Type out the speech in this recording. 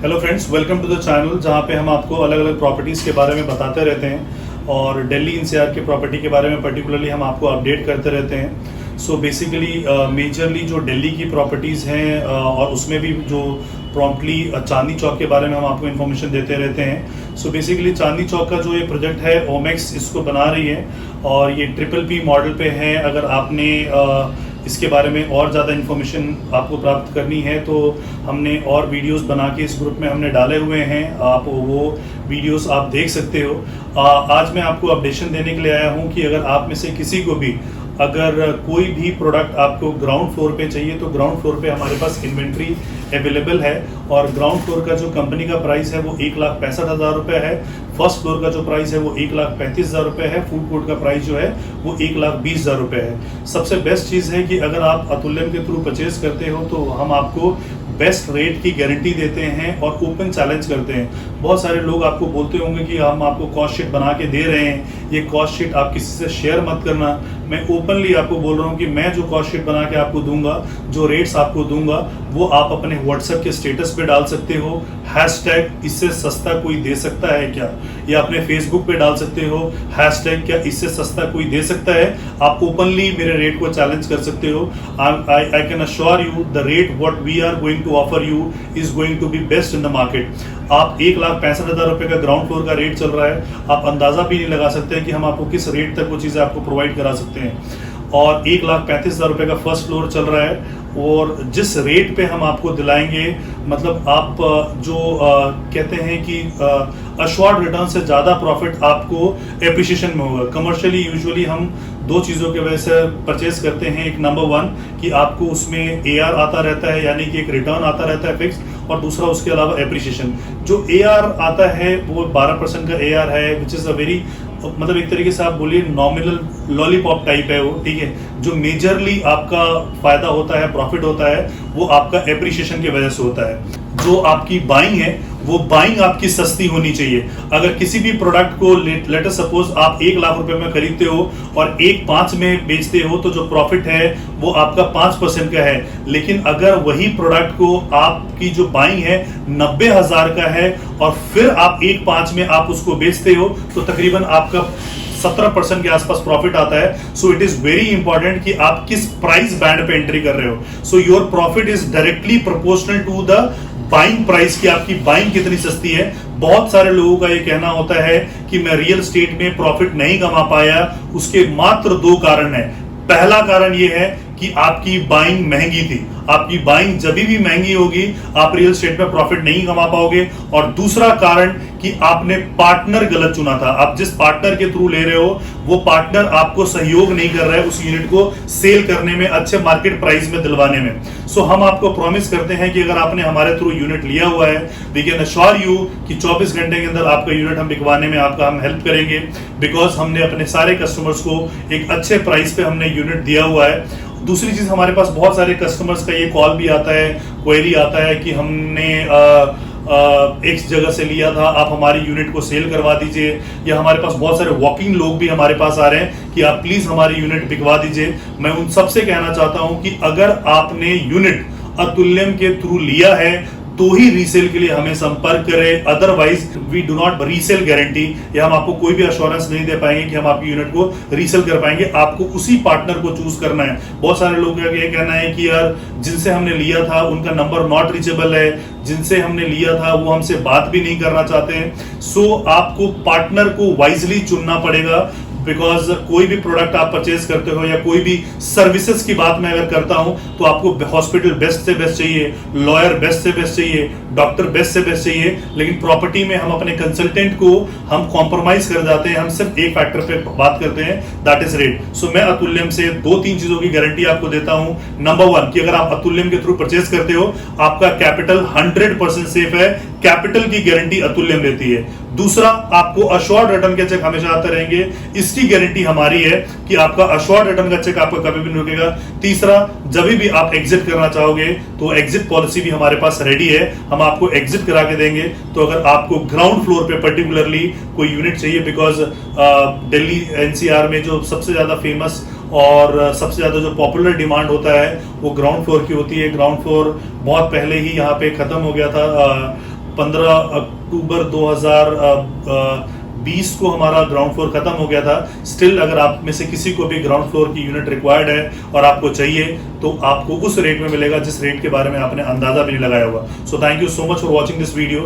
Hello friends, welcome to the channel जहां पे हम आपको अलग अलग प्रॉपर्टीज़ के बारे में बताते रहते हैं और दिल्ली एनसीआर के प्रॉपर्टी के बारे में पर्टिकुलरली हम आपको अपडेट करते रहते हैं। सो बेसिकली मेजरली जो दिल्ली की प्रॉपर्टीज़ हैं और उसमें भी जो प्रॉम्प्टली चांदनी चौक के बारे में हम आपको इन्फॉर्मेशन देते रहते हैं। सो बेसिकली चांदनी चौक का जो ये प्रोजेक्ट है ओमेक्स इसको बना रही है और ये PPP मॉडल पे है। अगर आपने इसके बारे में और ज़्यादा इन्फॉर्मेशन आपको प्राप्त करनी है तो हमने और वीडियोस बना के इस ग्रुप में हमने डाले हुए हैं, आप वो वीडियोस आप देख सकते हो। आज मैं आपको अपडेशन देने के लिए आया हूँ कि अगर आप में से किसी को भी अगर कोई भी प्रोडक्ट आपको ग्राउंड फ्लोर पे चाहिए तो ग्राउंड फ्लोर पे हमारे पास इन्वेंट्री अवेलेबल है और ग्राउंड फ्लोर का जो कंपनी का प्राइस है वो 1,65,000 रुपये है। फर्स्ट फ्लोर का जो प्राइस है वो 1,35,000 रुपये है। फूड कोर्ट का प्राइस जो है वो 1,20,000 रुपये है। सबसे बेस्ट चीज़ है कि अगर आप अतुल्यम के थ्रू परचेज करते हो तो हम आपको बेस्ट रेट की गारंटी देते हैं और ओपन चैलेंज करते हैं। बहुत सारे लोग आपको बोलते होंगे कि हम आपको कॉस्ट शीट बना के दे रहे हैं, ये कॉस्ट शीट आप किसी से शेयर मत करना। मैं ओपनली आपको बोल रहा हूँ कि मैं जो कॉस्ट शीट बना के आपको दूंगा, जो रेट्स आपको दूंगा वो आप अपने व्हाट्सएप के स्टेटस पे डाल सकते हो। हैशटैग इससे सस्ता कोई दे सकता है क्या, या अपने फेसबुक पे डाल सकते हो हैशटैग क्या इससे सस्ता कोई दे सकता है। आप ओपनली मेरे रेट को चैलेंज कर सकते हो। I can assure you the rate what we are going to offer you is going to be best in the market. आप 1,65,000 रुपये का ग्राउंड फ्लोर का रेट चल रहा है, आप अंदाजा भी नहीं लगा सकते कि हम आपको किस रेट तक वो चीज़ें आपको प्रोवाइड करा सकते हैं। और 1,35,000 रुपये का फर्स्ट फ्लोर चल रहा है और जिस रेट पे हम आपको दिलाएंगे, मतलब आप जो कहते हैं कि अश्योर्ड रिटर्न से ज़्यादा प्रॉफिट आपको एप्रिसिएशन में होगा। कमर्शियली यूजुअली हम दो चीज़ों की वजह से परचेज करते हैं। एक नंबर वन कि आपको उसमें AR आता रहता है, यानी कि एक रिटर्न आता रहता है फिक्स, और दूसरा उसके अलावा एप्रिसिएशन। जो AR आता है वो 12% का AR है, विच इज़ अ वेरी, मतलब एक तरीके से आप बोलिए नॉमिनल लॉलीपॉप टाइप है वो, ठीक है। जो मेजरली आपका फायदा होता है, प्रॉफिट होता है, वो आपका एप्रिसिएशन की वजह से होता है। जो आपकी बाइंग है वो बाइंग आपकी सस्ती होनी चाहिए। अगर किसी भी प्रोडक्ट को लेट अस सपोज आप 1,00,000 रुपए में खरीदते हो और 1,5 में बेचते हो तो जो प्रॉफिट है वो आपका 5% का है। लेकिन अगर वही प्रोडक्ट को आपकी जो बाइंग है 90,000 का है और फिर आप 1,5 में आप उसको बेचते हो तो तकरीबन आपका 17% के आसपास प्रॉफिट आता है। So it is very important कि आप किस प्राइस बैंड पे एंट्री कर रहे हो। So your profit is directly proportional to the buying price, की आपकी बाइंग कितनी सस्ती है। बहुत सारे लोगों का ये कहना होता है कि मैं रियल स्टेट में प्रॉफिट नहीं कमा पाया, उसके मात्र 2 कारण है। पहला कारण ये है कि आपकी बाइंग महंगी थी। आपकी बाइंग जब भी महंगी होगी आप रियल स्टेट में प्रॉफिट नहीं कमा पाओगे। और दूसरा कारण कि आपने पार्टनर गलत चुना था। आप जिस पार्टनर के थ्रू ले रहे हो वो पार्टनर आपको सहयोग नहीं कर रहा है उस यूनिट को सेल करने में, अच्छे मार्केट प्राइस में दिलवाने में। सो हम आपको प्रॉमिस करते हैं कि अगर आपने हमारे थ्रू यूनिट लिया हुआ है, वी कैन अश्योर यू कि 24 घंटे के अंदर आपका यूनिट हम बिकवाने में आपका हम हेल्प करेंगे, बिकॉज हमने अपने सारे कस्टमर्स को एक अच्छे प्राइस पे हमने यूनिट दिया हुआ है। दूसरी चीज, हमारे पास बहुत सारे कस्टमर्स का ये कॉल भी आता है, क्वेरी आता है कि हमने एक जगह से लिया था, आप हमारी यूनिट को सेल करवा दीजिए। या हमारे पास बहुत सारे वॉकिंग लोग भी हमारे पास आ रहे हैं कि आप प्लीज हमारी यूनिट बिकवा दीजिए। मैं उन सबसे कहना चाहता हूं कि अगर आपने यूनिट अतुल्यम के थ्रू लिया है तो ही रीसेल के लिए हमें संपर्क करें, otherwise we do not resell guarantee, या हम आपको कोई भी अश्योरेंस नहीं दे पाएंगे कि हम आपकी यूनिट को रीसेल कर पाएंगे। आपको उसी पार्टनर को चूज करना है। बहुत सारे लोगों का ये कहना है कि यार जिनसे हमने लिया था उनका नंबर नॉट रीचेबल है, जिनसे हमने लिया था वो हमसे बात भी नहीं करना चाहते हैं। सो आपको पार्टनर को वाइजली चुनना पड़ेगा, बिकॉज कोई भी प्रोडक्ट आप परचेज करते हो या कोई भी सर्विसेज की बात मैं अगर करता हूं तो आपको हॉस्पिटल बेस्ट से बेस्ट चाहिए, लॉयर बेस्ट से बेस्ट चाहिए, डॉक्टर बेस्ट से बेस्ट चाहिए। लेकिन प्रॉपर्टी में हम अपने कंसल्टेंट को हम कॉम्प्रोमाइज कर जाते हैं, हम सिर्फ एक फैक्टर पे बात करते हैं, दैट इज रेट। सो मैं अतुल्यम से 2-3 चीजों की गारंटी आपको देता हूं। नंबर 1 कि अगर आप अतुल्यम के थ्रू परचेज करते हो आपका कैपिटल 100% सेफ है, कैपिटल की गारंटी अतुल्यम देती है। दूसरा, आपको अश्योर्ड रिटर्न के चेक हमेशा आते रहेंगे, इसकी गारंटी हमारी है कि आपका अश्योर्ड रिटर्न का चेक आपका कभी भी नहीं रुकेगा। तीसरा, जब भी आप एग्जिट करना चाहोगे तो एग्जिट पॉलिसी भी हमारे पास रेडी है, हम आपको एग्जिट करा के देंगे। तो अगर आपको ग्राउंड फ्लोर पे पर्टिकुलरली कोई यूनिट चाहिए, बिकॉज दिल्ली NCR में जो सबसे ज्यादा फेमस और सबसे ज़्यादा जो पॉपुलर डिमांड होता है वो ग्राउंड फ्लोर की होती है। ग्राउंड फ्लोर बहुत पहले ही यहाँ पे ख़त्म हो गया था, 15 अक्टूबर 2020 को हमारा ग्राउंड फ्लोर खत्म हो गया था। स्टिल अगर आप में से किसी को भी ग्राउंड फ्लोर की यूनिट रिक्वायर्ड है और आपको चाहिए तो आपको उस रेट में मिलेगा जिस रेट के बारे में आपने अंदाजा भी नहीं लगाया होगा। So thank you so much for watching this video.